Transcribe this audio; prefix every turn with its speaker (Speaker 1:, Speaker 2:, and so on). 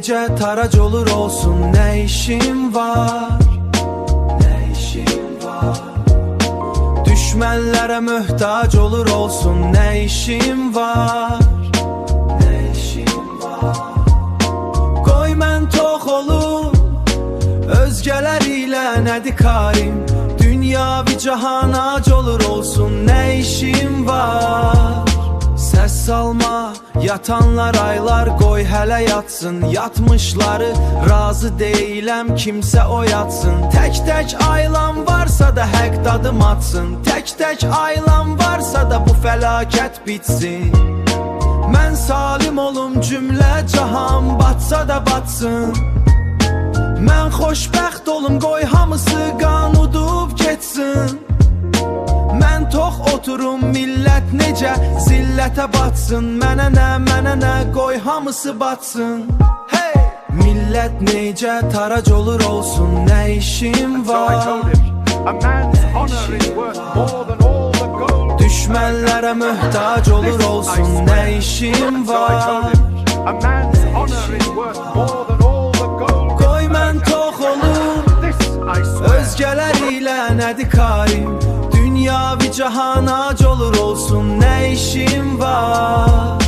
Speaker 1: necə tarac olur olsun, nə işim var, nə işim var. Düşmənlərə möhtac olur olsun, nə işim var, nə işim var. Qoy mən tox olum, özgələr ilə nədir karim, dünyavi cahanac olur olsun, nə işim var. Səs salma, yatanlar aylar, qoy hələ yatsın, yatmışları razı deyiləm, kimsə oyatsın. Tək-tək aylan varsa da həq dadım atsın, tək-tək aylan varsa da bu fəlakət bitsin. Mən salim olum, cümlə cahan batsa da batsın. Mən xoşbəxt olum, qoy hamısı qan udub getsin. Mən tox oturum, millət necə zillətə batsın. Mənə nə, qoy hamısı batsın. Hey! Millət necə tarac olur olsun, nə işim var, düşmənlərə möhtac olur olsun, nə işim var. Qoy mən tox olum, özgələr ilə nədir karim, dünyavi cahanac olur olsun, nə işim var.